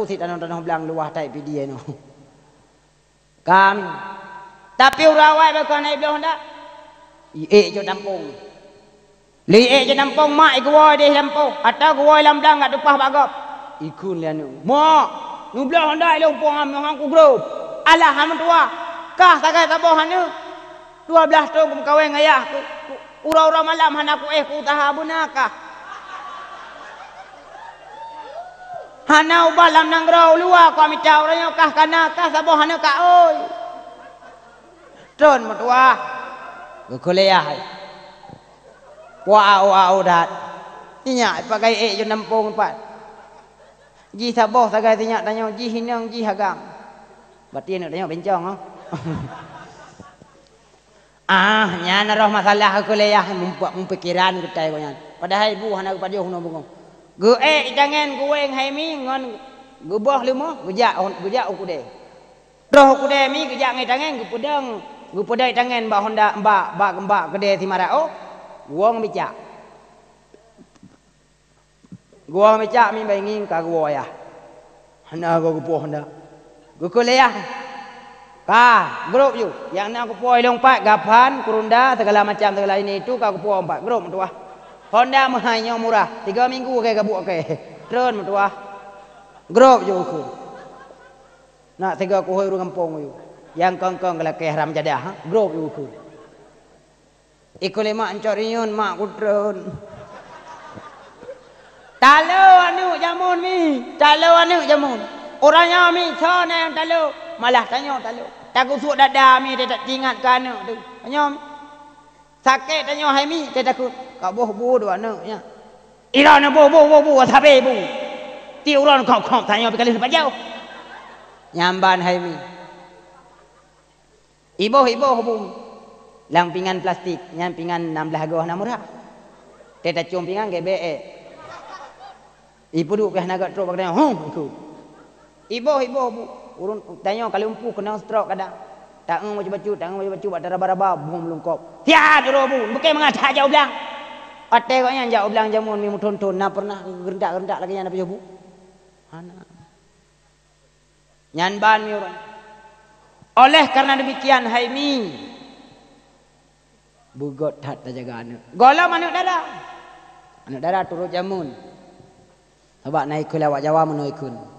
si tanong-tanong belang luah tai PD no. Kami. Tapi urawai bakal naik belah hendak. Je tampung. Je tampung mak gua deh lampung. Atau gua lam belang kat dupah bagap. Ikun lian nu. Mak, nu belah hendak lampung hang ku grup. Alah hang tua. Kah sagai tabohan nu. 12 tahun ku kawin ayah ku. Ura-ura malam han aku ku taha bunakah. Hana ubah lam nang grau luar ku ambil tahu orangnya kah kana kah saboh hana kah oi. Tron matua. Ku kuliah. Wow dah. Inyak pakai je nampung pat. Ji saboh sagai tinyak tanya ji hinang ji hagang. Berarti nak tanya bencong oh. Nya naroh masalah kuliah mempikiran ketai ko yan. Padahal ibu hana pada hono bungong. Gu jangan gueng hai mi ngon gu boh limo gujak ku de. Roh ku de mi gujak ngai tangan gu pedang tangan ba honda mbak gede si marao. Guang bicak. Guang bicak mi banging ka guo ya. Hana go boh honda. Gu kuliah. Grup you yang nak aku puai lompat gapan kurunda segala macam segala ini itu kau puai empat grup mentua Honda mahanya murah 3 minggu ke gabuk ke tren mentua grup you ku nak 3 ku hoi kampung you yang kongkong kalau ke haram jadah grup you ku ikut mak ancorion mak ku tren talo anu jamun mi talo anu jamun orangnya mi sana yang talo malah tanya talo takut suak dada mi dia tak ingat ke anak tu tanya sakit tanya hai mi dia takut kau boh dua anaknya irana boh sabe bu ti uran kau tanya berkali lepas jauh nyamban hai mi iboh bu lampingan plastik nyampingan 16 goh na murah dia tak cium pingan GBE ibu duk ke naga truk pakai ku iboh bu urun tanya kalau umpu kena stroke kadang tak baca buat raba-raba bum lungkop tiad ro bu bukan mengadah jauh belang ote kok yang jauh belang jamun mi muton-ton na pernah rendak lagi yang apa bu ana nyan ban mi orang oleh karena demikian hai mi bugot hat jaga anak golam anak dara turut jamun sebab naik ke lawak Jawa menoikun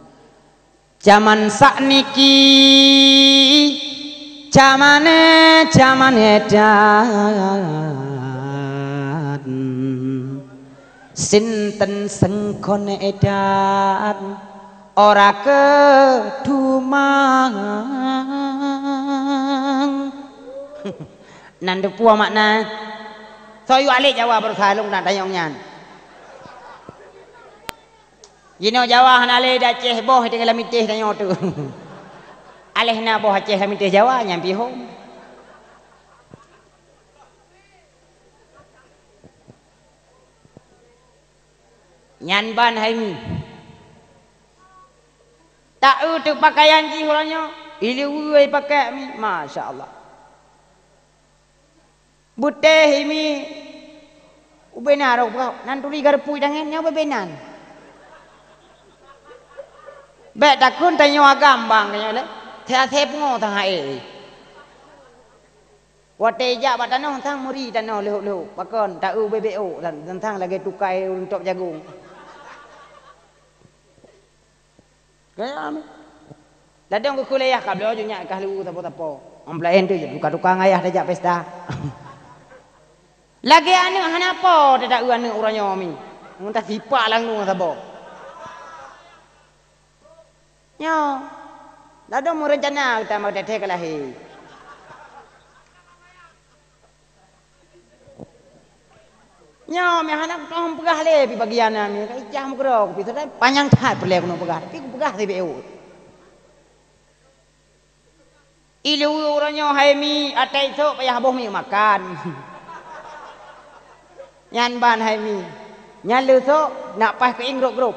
zaman sakniki zaman edan sinten sengkon edan ora kedumang nandu puah makna soyu alik Jawa bersalung dan tayong nyan Jino Jawa hanale dah ceh boh tinggal mitih tanya tu. Aleh na boh ceh mitih Jawa nyampi hom. Nyan ban hai mi. Tak tu pakaian ji orangnya. Ilu uai pakai mi, masya-Allah. Buteh mi. Ubenar kau nanturi garpu dangan nya bebenan. Baik takun tanya agambang tanya le. Saya pengo tang hai. Wate ja batano tang muri tano leu pakon tau BBO dan tang lagi tukai untuk jagung. Gaya ame. Ladang ku kuliah ka belo nya kah lu tapo-tapo. Amplaen tu je tukang ayah dajak pesta. Lagi anu hanapa dadak anu urangnya mi. Muntah sipak lang nu sabo. Nyo, ladang mau rencana kita mau teteh kelahi. Nyo, anak tom pegah le pi bagian ami, kai jam kerok pi sedai panjang tat perle kuno pegah, pi pegah TBU. Ilu orangnya hai mi atai sok payah boh mi makan. Nyan ban hai mi. Nyan lu sok nak pas ke ingro grup.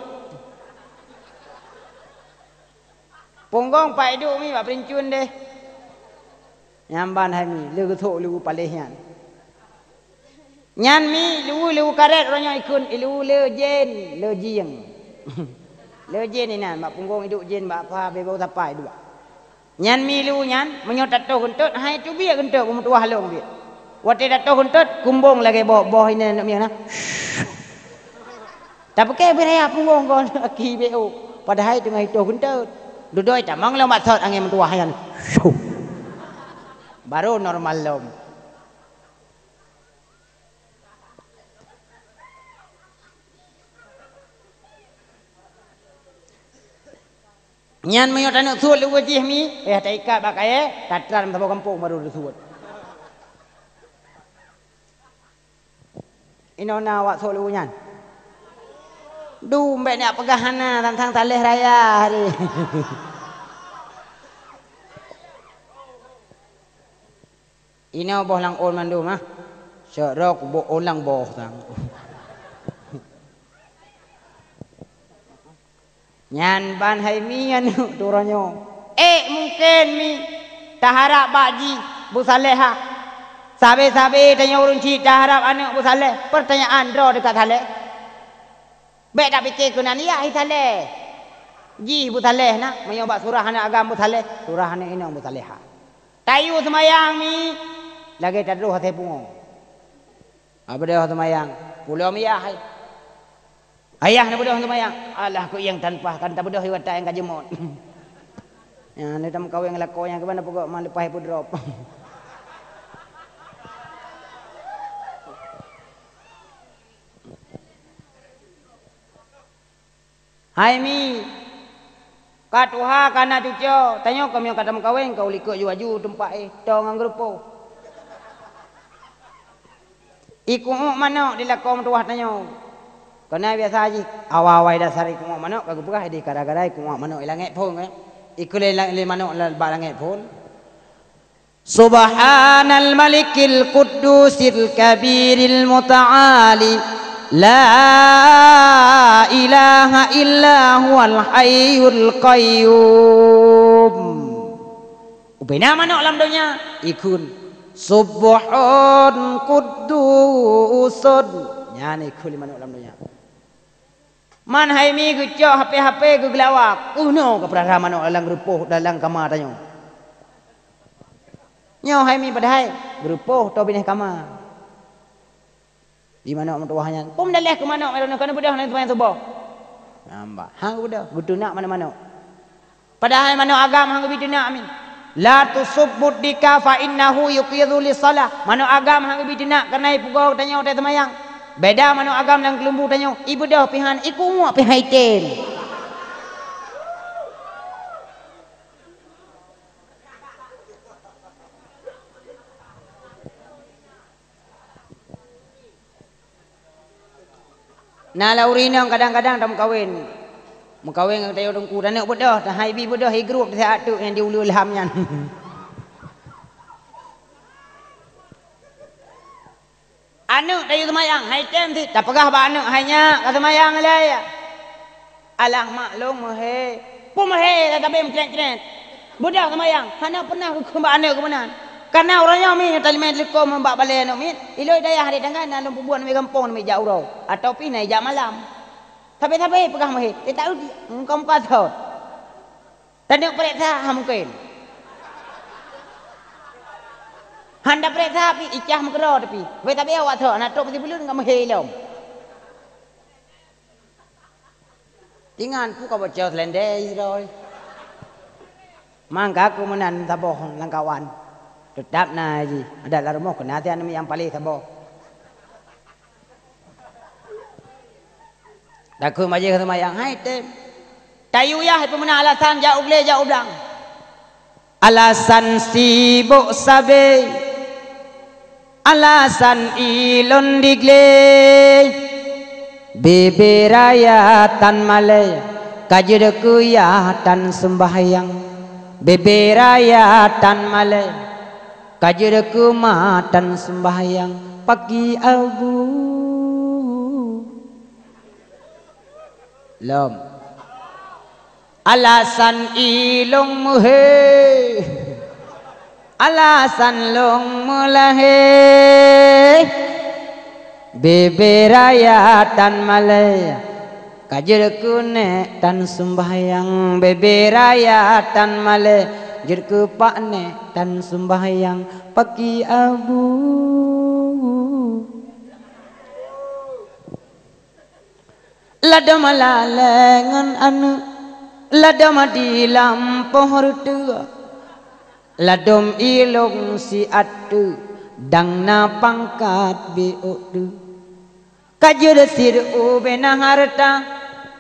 Ponggong pak hidup mi pak perincun deh. Nyamban hai mi, lu thok lu paleh nyan. Nyan mi lu karet orangnya ikun, lu jen, lu jieng. le jin ni nan mak punggung hidup jin mak apa bebau tapai dua nyan milu nyan menyotat to gentut hai tu biar gentut pemutuah long biar wate dato gentut kumbung lagi boh ini nak miana tapi ke beraya punggung kon aki beu padahal tengah itu gentut dudoi tamang lo maksud angin mentuah yan baru normal lom nyan mayo tanuk suat lu wajih mi tak ikat bakai tatran tabo kampung baru suat inona awak suat lu nyan du mbak nak pegahana tentang talih raya hari ina boh lang on mandu mah syarok bo olang boh sang nyan ban hai mi anu turanyo mungkin mi taharap baji Bu Saleh sabe-sabe tanya urun ci taharap anak Bu Saleh pertanyaan dro dekat Saleh baik tak fikir kuna ni ya Saleh ji Bu Saleh nak menyobak surah anak agam Bu Saleh surah anak ina Bu Saleh tayu semayang mi lagi tadruh hati pungo apa dia semayang pulau mi ya hai ayah nak bodoh semayang alah aku yang tanpa kan tak bodoh hiwat yang kajemot ya ni tam kau yang lako yang ke mana pokok mal lepas pun drop hai mi katuha kana cucio tanyo kami kata mengkawin kau likut ju tempat tong angrupo iku mana dilakon tuah tanyo kena biasa aja awal-awal dasar iku manok kagak pegah di gara-gara iku manok langit pun kan iku le manok ba langit pun subhanal malikil quddusil kabiril muta'ali la ilaha illa huwal hayyul qayyum ubena manok lam dunia ikun subhan quddusun nyane iku manok lam dunia man hai mi ku cok HP ku gelawak no ke perara manok dalam gerupuh dalam kamar tanyo nyo hai mi padahal gerupuh to bineh kamar di manok mentuahnya pum daleh ke manok merono kana budah nang tuan subuh nambah hang budah gudu nak mana-mana padahal manok agam hang bidu nak mi la tusubbut dika fa innahu yuqidhu lis-salah manok agam hang bidu nak kenai pugau tanyo te semayang beda manuk agam dan kelembu tanyo ibu dah pihan iku muak pihai tem nah laurina kadang-kadang tak mengkawin dengan tayo dengku dan nak bodoh dah hai bi bodoh hi grup saya atuk yang diulu ilhamnya anu tayu semayang hai tem ti tak pegah ba anu hanya ka semayang le alah maklum he pun he tak be mcret-cret budak semayang hana pernah ke ba anu ke mana karena orangnya mi talimat liko membak balik anu mi iloi daya hari tangan dalam pubuan mi kampung mi jauh ro atau pinai jam malam tapi pegah he tak tahu engkau kata tadi periksa mungkin handa periksa pi icah mengkero tapi we tapi awak tu nak tok mesti belun ngam helom tingan ku ka baca selendai rồi mangga aku menan taboh langkawan tetap na ji ada la rumah kena tian yang paling taboh dak ku maje ke semayang hai tem tayu ya pemena alasan jauh le jauh blang alasan sibuk sabe alasan ilon digle beberaya tan malaya kajedeku ya tan sembahyang beberaya tan malaya kajedeku ma tan sembahyang pagi abu lom alasan ilong muhe alasan long mulahe beberaya tan malaya Kajerku nek tan sembahyang beberaya tan male jerku pak nek tan sembahyang pagi abu. Lada malalengan anu lada madi lampoh rutua ladom ilong si atu dang na pangkat biudu kajur sir ubena harta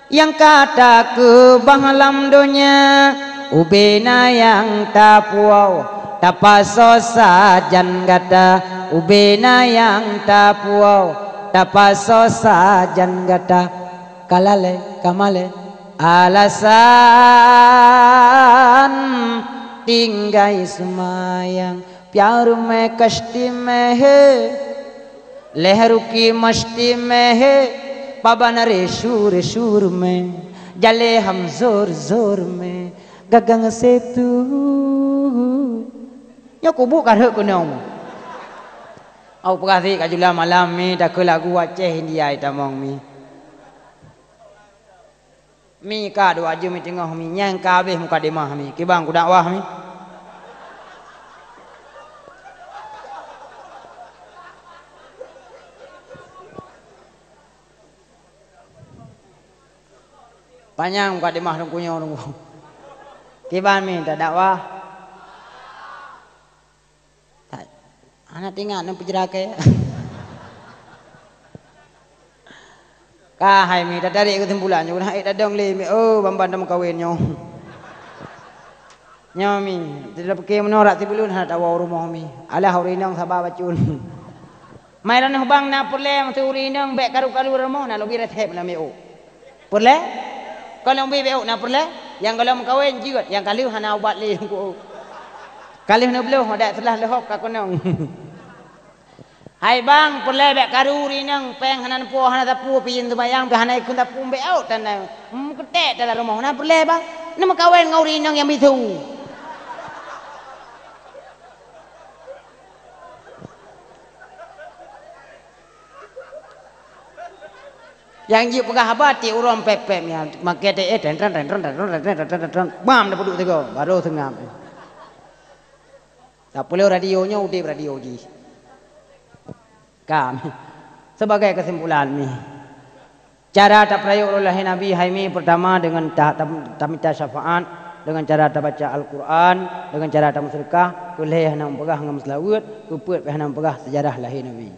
yang kata ke banglam dunia ubena yang tapuau tapasosa jan gata ubena yang tapuau tapasosa jan gata kalale kamale alasan tinggai semayang प्यार में कश्ती में है लहरों की मस्ती में है पवन रे शूर शूर में जले हम जोर जोर में गगन से तू ya ku bukan hak kunong au pagasi kajula malam mi dak lagu Aceh India itamong mi ka do aja mi tengah mi nyang ka habis mukadimah mi kibang ku dakwah mi panjang mukadimah dong kunyo dong kibang mi tak dakwah anak tinggal nang penjerake ka hai mi dari kesimpulan nyo hai dadong le mi oh bamban dam kawin nyo nyomi tidak pakai menorak tibulun hana tawa rumah mi ala haurinang sabah bacun mai ran bang na perle tu urinang bek karu-karu rumah na lobi retep la mi o perle kalau bi be na perle yang kalau kawin jigot yang kali hana ubat le ku kali hana belum ada telah lehok ka konong hai bang perle bek karu urinang peng hanan po hana tapu pin tu bayang be hana ikun tapu be out tan na ketek dalam rumah na perle bang nama kawin ngau urinang yang bitu yang jiu pegah abati uram pepem ya makete dan bam dah peduk tego baru tengam tak boleh radionya udah radio ji kam sebagai kesimpulan ni cara tak prayuk oleh Nabi Haimi pertama dengan tamita syafaat dengan cara tak baca Al-Quran dengan cara tak musyrikah kuliah nang pegah ngam selawat kuput peh nang pegah sejarah lahir Nabi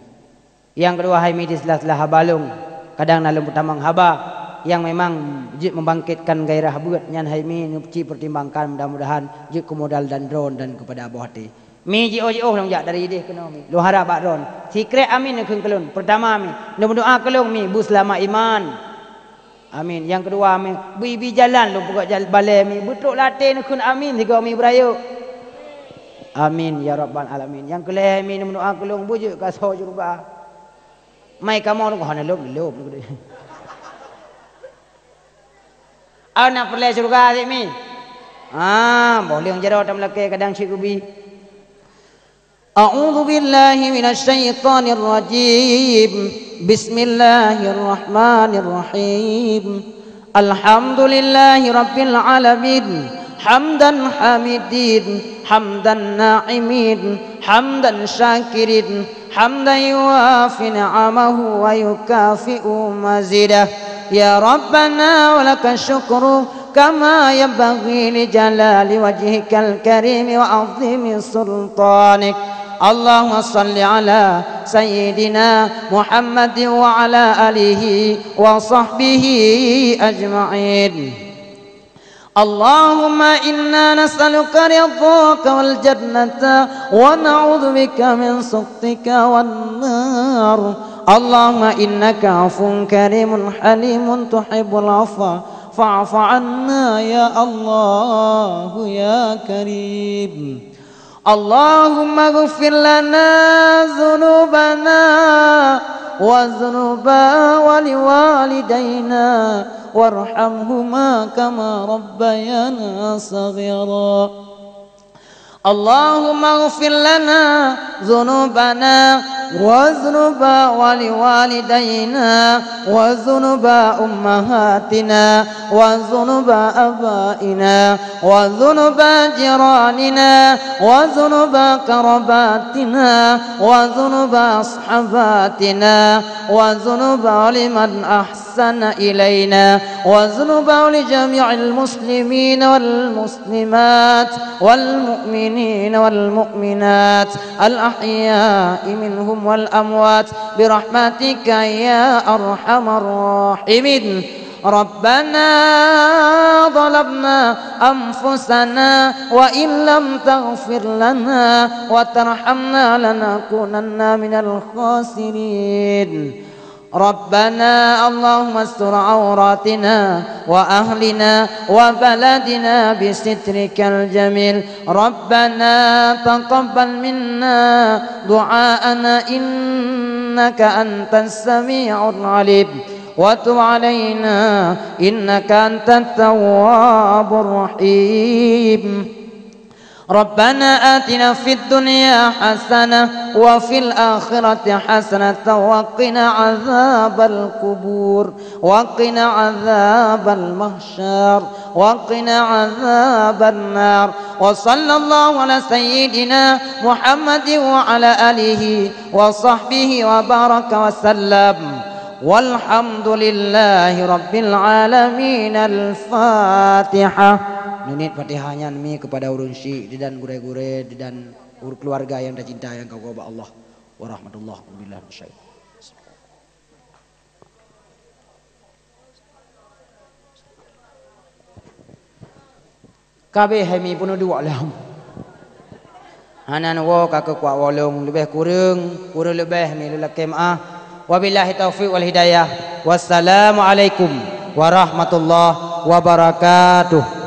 yang kedua Haimi di selah-selah habalung kadang dalam pertamang haba yang memang jik membangkitkan gairah buat nyan Haimi nuci pertimbangkan mudah-mudahan jik ke modal dan drone dan kepada abah hati mi ji ojo nang jak dari dia kena mi lo harap bak drone sikret amin keun kelun pertama mi nu berdoa kelung mi bu selamat iman amin yang kedua mi bibi jalan lu pokok jalan balai mi betuk latih keun amin tiga mi berayu amin ya rabbal alamin yang kelih mi nu berdoa kelung bujuk kaso jurba mai kamu nu hana lob anak perle surga si mi boleh jero tam lake kadang cikubi a'udzu billahi minasy syaithanir rajim bismillahirrahmanirrahim alhamdulillahi rabbil alamin hamdan hamidin hamdan na'imin hamdan syakirin hamdan yuafi ni'amahu wa yukafi'u mazidah ya rabbana walaka syukru kama yanbaghi li jalali wajhikal karim wa 'azimi sultanik Allahumma salli ala sayyidina Muhammad wa ala alihi wa sahbihi ajma'in Allahumma inna nas'aluka ridhaka wal jannata wa na'udzu bika min sukhtika wan nar Allahumma innaka 'afuwun karimun halimun tuhibbul 'afwa fa'fu 'anna ya Allah ya Karim Allahumma ighfir lana dhunubana wa dhunuba wa liwalidayna warhamhuma kama rabbayana saghira Allahumma ighfir lana dhunubana وذنوب ولوالدينا وذنوب أمهاتنا وذنوب آبائنا وذنوب جيراننا وذنوب قراباتنا وذنوب أصحاباتنا وذنوب لمن أحسن إلينا وذنوب لجميع المسلمين والمسلمات والمؤمنين والمؤمنات الأحياء منهم والأموات برحمتك يا أرحم الراحمين. ربنا ظلمنا أنفسنا وإن لم تغفر لنا وترحمنا لنكونن من الخاسرين. ربنا اللهم استر عوراتنا وأهلنا وبلدنا بسترك الجميل. ربنا تقبل منا دعاءنا إنك أنت السميع العليم وتب علينا إنك أنت التواب الرحيم. ربنا آتنا في الدنيا حسنة وفي الآخرة حسنة وقنا عذاب القبور وقنا عذاب المحشر وقنا عذاب النار. وصلى الله على سيدنا محمد وعلى آله وصحبه وبارك وسلم والحمد لله رب العالمين. الفاتحة. Nunit Fatihahnya demi kepada urun syekh dan gure-gure dan keluarga yang tercinta yang kau kepada Allah warahmatullahi wabarakatuh. Kabeh hemi pun dua lah. Hanan wo kakak kuat wolong lebih kurang lebih mi lelaki maaf. Wabillahi taufiq wal hidayah. Wassalamualaikum warahmatullahi wabarakatuh.